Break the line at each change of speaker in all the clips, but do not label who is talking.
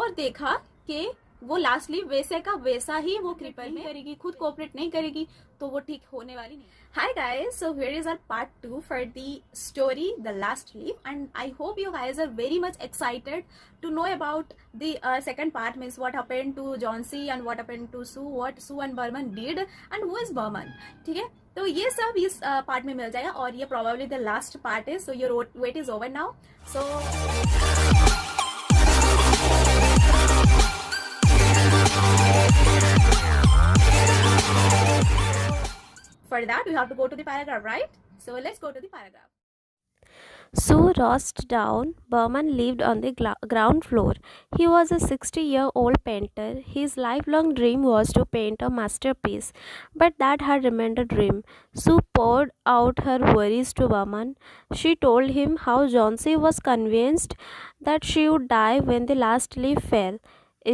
और देखा कि वो लास्ट लीव वैसे का वैसा ही वो क्रीपर में करेगी, खुद कोऑपरेट नहीं करेगी, तो वो ठीक होने वाली नहीं। Hi guys, so here is our part 2 for the story The Last Leaf, and I hope you guys are very much excited to know about the second part, means what happened to Johnsy and what happened to Sue, what Sue and Berman did and who is Berman. ठीक है, तो ये सब इस part में मिल जाएगा और ये probably the last part is, so your wait is over now. So for that we have to go to the paragraph, right? So let's go to the paragraph.
Sue rushed down. Berman lived on the ground floor. He was a 60-year-old painter. His lifelong dream was to paint a masterpiece, but that had remained a dream. Sue poured out her worries to Berman. She told him how Johnsy was convinced that she would die when the last leaf fell.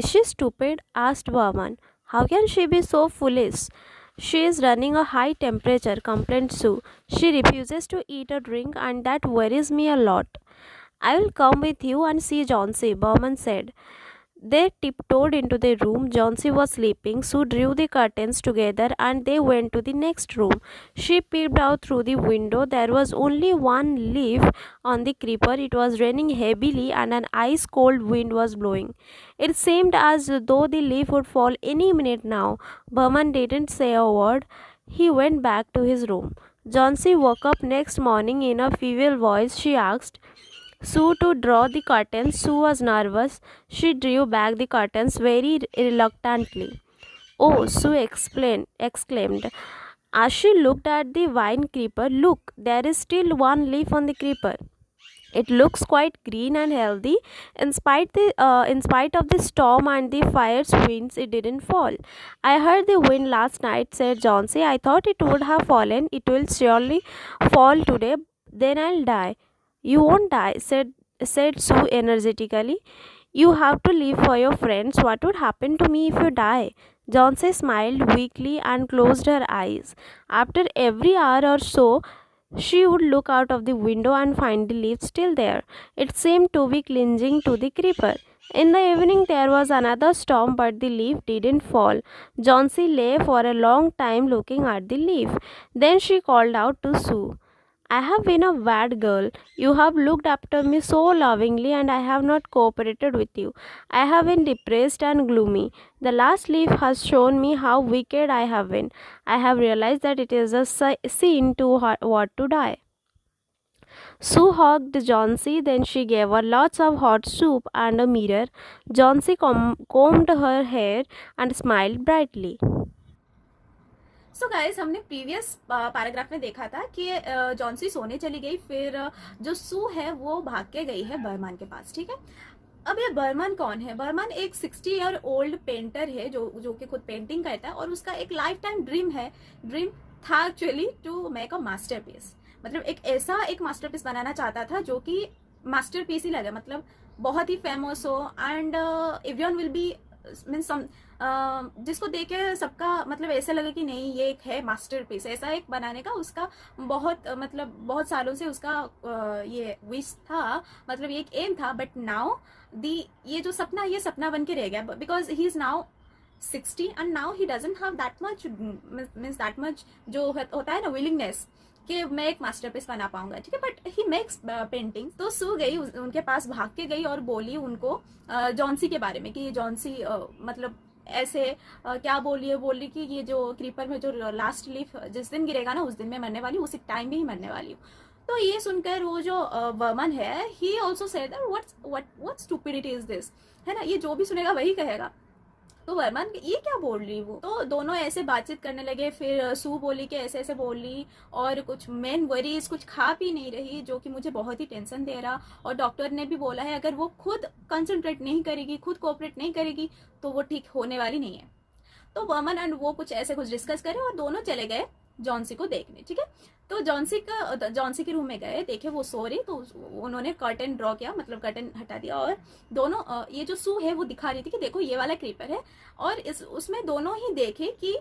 "Is she stupid?" asked Berman. "How can she be so foolish?" "She is running a high temperature," complained Sue. "She refuses to eat or drink, and that worries me a lot." "I will come with you and see Johnsy," Berman said. They tiptoed into the room. Johnsy was sleeping. Sue drew the curtains together and they went to the next room. She peeped out through the window. There was only one leaf on the creeper. It was raining heavily and an ice cold wind was blowing. It seemed as though the leaf would fall any minute now. Berman didn't say a word. He went back to his room. Johnsy woke up next morning in a feeble voice. She asked Sue to draw the curtains. Sue was nervous. She drew back the curtains very reluctantly. "Oh," Sue exclaimed as she looked at the vine creeper. "Look, there is still one leaf on the creeper. It looks quite green and healthy. In spite of the storm and the fire's winds, it didn't fall." "I heard the wind last night," said Johnsy. "I thought it would have fallen. It will surely fall today. Then I'll die." "You won't die," said Sue energetically. "You have to live for your friends. What would happen to me if you die?" Johnsy smiled weakly and closed her eyes. After every hour or so, she would look out of the window and find the leaf still there. It seemed to be clinging to the creeper. In the evening there was another storm, but the leaf didn't fall. Johnsy lay for a long time looking at the leaf. Then she called out to Sue. "I have been a bad girl. You have looked after me so lovingly and I have not cooperated with you. I have been depressed and gloomy. The last leaf has shown me how wicked I have been. I have realized that it is a sin to want to die." Sue hugged Johnsy, then she gave her lots of hot soup and a mirror. Johnsy combed her hair and smiled brightly.
So guys, हमने previous paragraph में देखा था कि Johnsy सोने चली गई, फिर जो सू है वो भाग के गई है बर्मन के पास, ठीक है। अब ये बर्मन कौन है? बर्मन एक 60-year-old पेंटर है जो कि खुद पेंटिंग करता है और उसका एक लाइफ टाइम ड्रीम था actually to make a masterpiece. मतलब एक मास्टरपीस बनाना चाहता था जो कि मास्टरपीस ही लगे, मतलब बहुत ही फेमस हो and everyone will be means जिसको देखे सबका मतलब ऐसे लगे कि नहीं ये एक है मास्टरपीस। ऐसा एक बनाने का उसका बहुत सालों से उसका ये विश था, मतलब ये एक एम था। बट नाउ ये जो सपना, ये सपना बन के रह गया, because he is now 60 and now he doesn't have that much जो होता है ना विलिंगनेस कि मैं एक मास्टरपीस बना पाऊंगा, ठीक है। But he makes painting. तो सू गई उनके पास, भाग के गई और बोली उनको जॉन्सी के बारे में कि जॉन्सी मतलब ऐसे क्या बोली कि ये जो क्रीपर में जो लास्ट लीफ जिस दिन गिरेगा ना उस दिन मैं मरने वाली हूँ, उसी टाइम में ही मरने वाली हूँ। तो ये सुनकर वो जो वर्मन है, he also said what stupidity is this, है ना। ये जो भी सुनेगा वही कहेगा। तो वर्मन ये क्या बोल रही वो, तो दोनों ऐसे बातचीत करने लगे। फिर सू बोली कि ऐसे ऐसे बोली और कुछ मेन वरीज, कुछ खा पी नहीं रही जो कि मुझे बहुत ही टेंशन दे रहा, और डॉक्टर ने भी बोला है अगर वो खुद कंसंट्रेट नहीं करेगी, खुद कोऑपरेट नहीं करेगी तो वो ठीक होने वाली नहीं है। तो वर्मन एंड वो कुछ डिस्कस करे और दोनों चले गए जॉन्सी को देखने, ठीक है। तो जॉन्सी के रूम में गए, देखे वो सो रही, तो उन्होंने कर्टन ड्रॉ किया, मतलब कर्टन हटा दिया, और दोनों ये जो सू है वो दिखा रही थी कि देखो ये वाला क्रीपर है, और उसमें दोनों ही देखे कि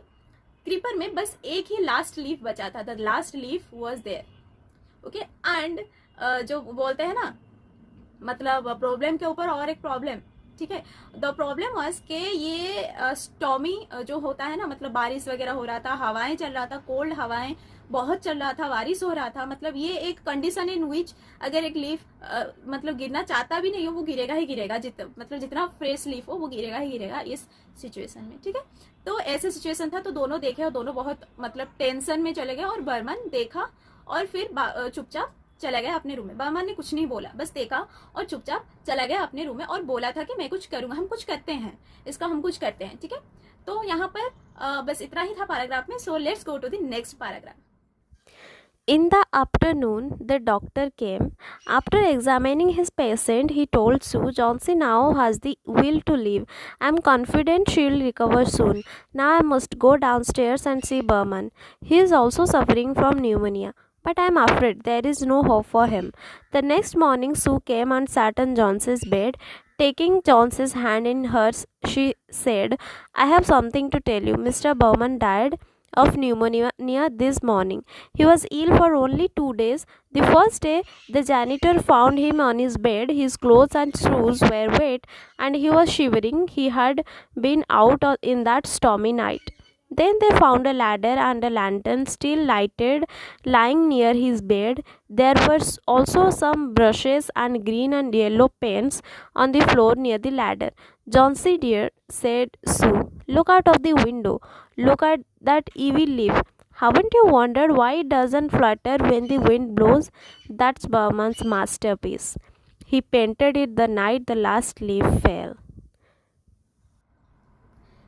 क्रीपर में बस एक ही लास्ट लीफ बचा था। The last leaf was there, okay. And जो बोलते हैं ना, मतलब प्रॉब्लम के ऊपर और एक प्रॉब्लम, ठीक है। द प्रॉब्लम वाज कि ये स्टॉमी जो होता है ना, मतलब बारिश वगैरह हो रहा था, हवाएं चल रहा था, कोल्ड हवाएं बहुत चल रहा था, बारिश हो रहा था, मतलब ये एक कंडीशन इन विच अगर एक लीफ मतलब गिरना चाहता भी नहीं हो वो गिरेगा ही गिरेगा, मतलब जितना फ्रेश लीफ हो वो गिरेगा ही गिरेगा इस सिचुएशन में, ठीक है। तो ऐसे सिचुएशन था, तो दोनों देखे और दोनों बहुत मतलब टेंशन में चले गए, और बर्मन देखा और फिर चुपचाप चला गया अपने रूम में। बर्मन ने कुछ नहीं बोला, बस देखा और चुपचाप चला गया अपने रूम में और बोला था कि मैं कुछ करूंगा, हम कुछ करते हैं, इसका हम कुछ करते हैं, ठीक है। तो यहाँ पर बस इतना ही था पैराग्राफ में। So let's go to the next paragraph.
In the afternoon, the doctor came. After examining his patient, he told Sue, Johnsy now has the will to live. I am confident she will recover soon. Now I must go downstairs and see Berman. He is also suffering from pneumonia. But I am afraid there is no hope for him. The next morning, Sue came and sat on Johnson's bed. Taking Johnson's hand in hers, she said, I have something to tell you. Mr. Berman died of pneumonia this morning. He was ill for only 2 days. The first day, the janitor found him on his bed. His clothes and shoes were wet and he was shivering. He had been out in that stormy night. Then they found a ladder and a lantern still lighted lying near his bed. There were also some brushes and green and yellow paints on the floor near the ladder. Johnsy dear, said Sue, look out of the window. Look at that evil leaf. Haven't you wondered why it doesn't flutter when the wind blows? That's Berman's masterpiece. He painted it the night the last leaf fell.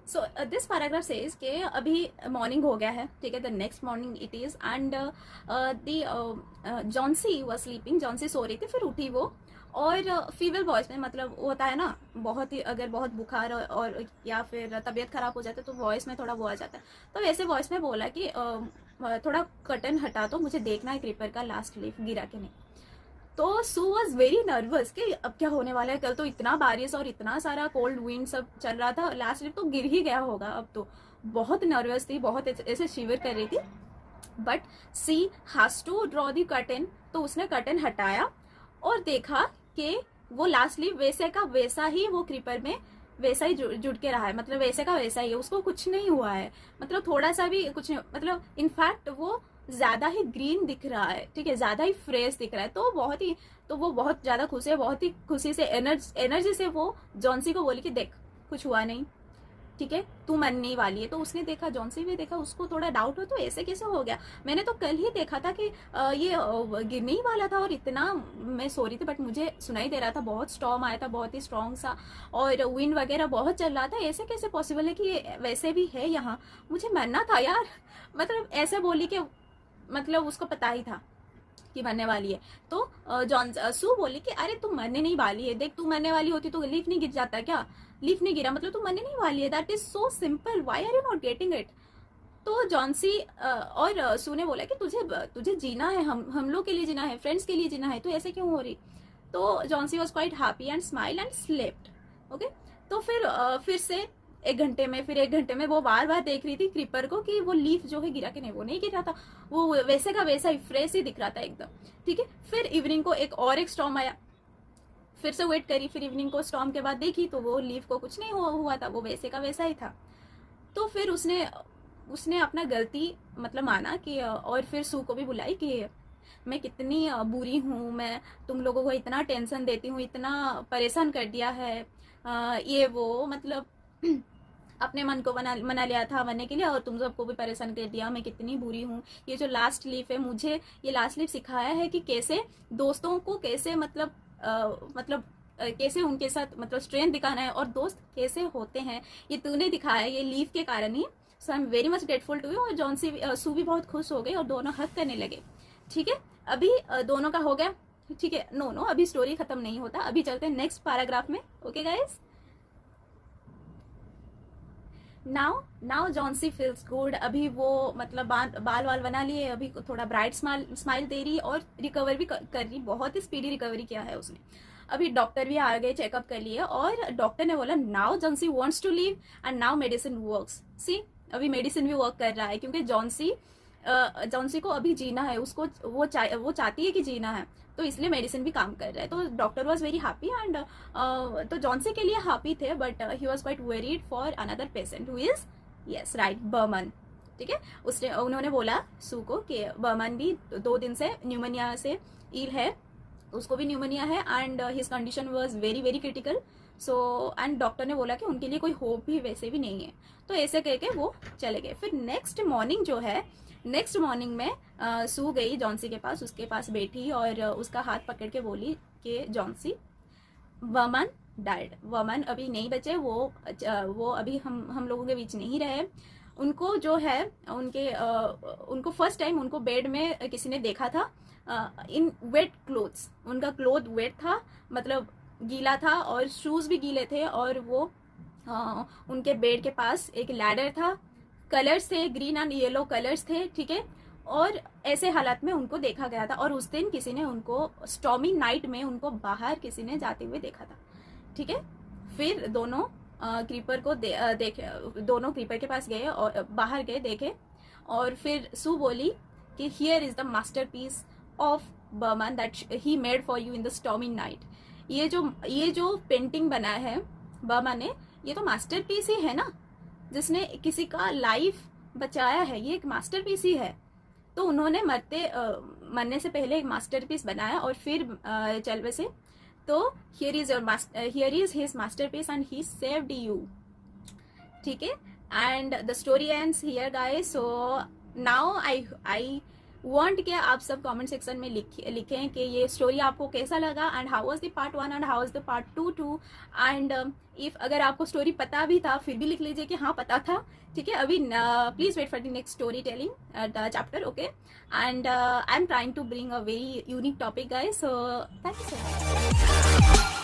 So this paragraph says कि अभी morning हो गया है, ठीक है, the next morning it is, and Johnsy was sleeping, Johnsy सो रही थी, फिर उठी वो, और फीमेल वॉइस में, मतलब वो होता है ना बहुत ही, अगर बहुत बुखार और या फिर तबीयत खराब हो जाता है तो वॉइस में थोड़ा वो आ जाता है, तो वैसे वॉइस में बोला कि थोड़ा कर्टन हटा दो, मुझे देखना है क्रीपर का लास्ट लीफ गिरा के नहीं। तो सू वॉज वेरी नर्वस कि अब क्या होने वाला है, कल तो इतना बारिश और इतना सारा कोल्ड विंड सब चल रहा था, लास्ट लीफ तो गिर ही गया होगा, अब तो बहुत नर्वस थी, बहुत ऐसे शिवर कर रही थी। But she has to draw the curtain, तो उसने कर्टन हटाया और देखा कि वो लास्ट लीफ वैसे का वैसा ही वो क्रीपर में वैसा ही जुड़ के रहा है, मतलब वैसे का वैसा ही है, उसको कुछ नहीं हुआ है, मतलब थोड़ा सा भी कुछ नहीं, मतलब इनफैक्ट वो ज्यादा ही ग्रीन दिख रहा है, ठीक है, ज्यादा ही फ्रेश दिख रहा है। तो वो बहुत ज्यादा खुश है, बहुत ही खुशी से एनर्जी से वो जॉन्सी को बोली कि देख कुछ हुआ नहीं, ठीक है, तू मरने वाली है। तो उसने देखा, जॉन्सी भी देखा, उसको थोड़ा डाउट हो, तो ऐसे कैसे हो गया, मैंने तो कल ही देखा था कि ये गिरने ही वाला था और इतना मैं सो रही थी, बट मुझे सुनाई दे रहा था, बहुत स्टॉर्म आया था, बहुत ही स्ट्रॉन्ग सा, और विंड वगैरह बहुत चल रहा था, ऐसे कैसे पॉसिबल है कि ये वैसे भी है यहाँ, मुझे मरना था यार। मतलब ऐसे बोली कि मतलब उसको पता ही था कि मरने वाली है। तो सू बोली कि अरे तू मरने नहीं वाली है, देख तू मरने वाली होती तो लीफ नहीं गिर जाता क्या, लीफ नहीं गिरा मतलब तू मरने नहीं वाली है, that is so simple, why are you not getting it. तो जॉन्सी और सू ने बोला कि तुझे जीना है, हम लोग के लिए जीना है, फ्रेंड्स के लिए जीना है, तो ऐसे क्यों हो रही। तो Johnsy was quite happy and smile and slept. Okay, तो फिर से एक घंटे में वो बार बार देख रही थी क्रीपर को कि वो लीफ जो है गिरा के नहीं, वो नहीं गिरा था, वो वैसे का वैसा ही फ्रेश ही दिख रहा था एकदम, ठीक है। फिर इवनिंग को एक स्टॉर्म आया, फिर से वेट करी, फिर इवनिंग को स्टॉर्म के बाद देखी तो वो लीफ को कुछ नहीं हुआ था, वो वैसे का वैसा ही था। तो फिर उसने अपना गलती मतलब माना कि, और फिर सू को भी बुलाई कि मैं कितनी बुरी हूँ, मैं तुम लोगों को इतना टेंशन देती हूँ, इतना परेशान कर दिया है, ये वो मतलब अपने मन को मना लिया था मरने के लिए, और तुम सबको भी परेशान कर दिया, मैं कितनी बुरी हूँ। ये जो लास्ट लीफ है, मुझे ये लास्ट लीफ सिखाया है कि कैसे दोस्तों को कैसे कैसे उनके साथ मतलब स्ट्रेंथ दिखाना है, और दोस्त कैसे होते हैं ये तूने दिखाया है, ये लीफ के कारण ही। So I am very much grateful to you. और सू भी बहुत खुश हो गई और दोनों हक करने लगे, ठीक है। अभी दोनों का हो गया, ठीक है। नो अभी स्टोरी खत्म नहीं होता, अभी चलते हैं नेक्स्ट पैराग्राफ में। Okay guys, now Johnsy feels good. अभी वो मतलब बाल वाल बना लिए, अभी थोड़ा ब्राइट स्माइल दे रही और रिकवर भी कर रही, बहुत ही स्पीडी रिकवरी किया है उसने। अभी डॉक्टर भी आ गए, चेकअप कर लिए, और डॉक्टर ने बोला now Johnsy wants to live and now medicine works. See अभी मेडिसिन भी वर्क कर रहा है, क्योंकि जॉन्सी जॉन्सी को अभी जीना है, उसको वो चाहती है कि जीना है, तो इसलिए मेडिसिन भी काम कर रहा है। तो doctor was very happy and तो जॉन्सी के लिए हैप्पी थे, but he was quite worried for another patient who is yes right Behrman. ठीक है, उन्होंने बोला सू को कि बर्मन भी 2 दिन से न्यूमोनिया से इल है, उसको भी न्यूमोनिया है and his condition was very very critical. So and doctor ने बोला कि उनके लिए कोई होप भी वैसे भी नहीं है। तो ऐसे कह के वो चले गए। फिर नेक्स्ट मॉर्निंग जो है, नेक्स्ट मॉर्निंग में सू गई जॉन्सी के पास, उसके पास बैठी और उसका हाथ पकड़ के बोली कि जॉन्सी, वर्मन डाइड, वर्मन अभी नहीं बचे, वो अभी हम लोगों के बीच नहीं रहे। उनको जो है उनको फर्स्ट टाइम उनको बेड में किसी ने देखा था इन वेट क्लोथ्स, उनका क्लोथ वेट था, मतलब गीला था और शूज भी गीले थे, और वो उनके बेड के पास एक लैडर था, कलर्स थे, ग्रीन एंड येलो कलर्स थे। ठीक है, और ऐसे हालात में उनको देखा गया था, और उस दिन किसी ने उनको स्टॉर्मी नाइट में उनको बाहर किसी ने जाते हुए देखा था। ठीक है, फिर दोनों क्रीपर को देखे, दोनों क्रीपर के पास गए और बाहर गए, देखे, और फिर सू बोली कि here is the masterpiece of Behrman that he made for you in the stormy night. ये जो पेंटिंग बना है बर्मन ने, ये तो मास्टरपीस ही है ना, जिसने किसी का लाइफ बचाया है, ये एक मास्टरपीस ही है। तो उन्होंने मरने से पहले एक मास्टरपीस बनाया और फिर चल बसे। तो here is his masterpiece and he saved you. ठीक है, and the story ends here guys. So now I want कि आप सब कमेंट सेक्शन में लिखें कि ये स्टोरी आपको कैसा लगा, and how was the part 1 and how was the part 2 two, and if अगर आपको स्टोरी पता भी था फिर भी लिख लीजिए कि हाँ पता था। ठीक है, अभी please wait for the next story telling chapter. Okay, and I am trying to bring a very unique topic guys, so thank you so much.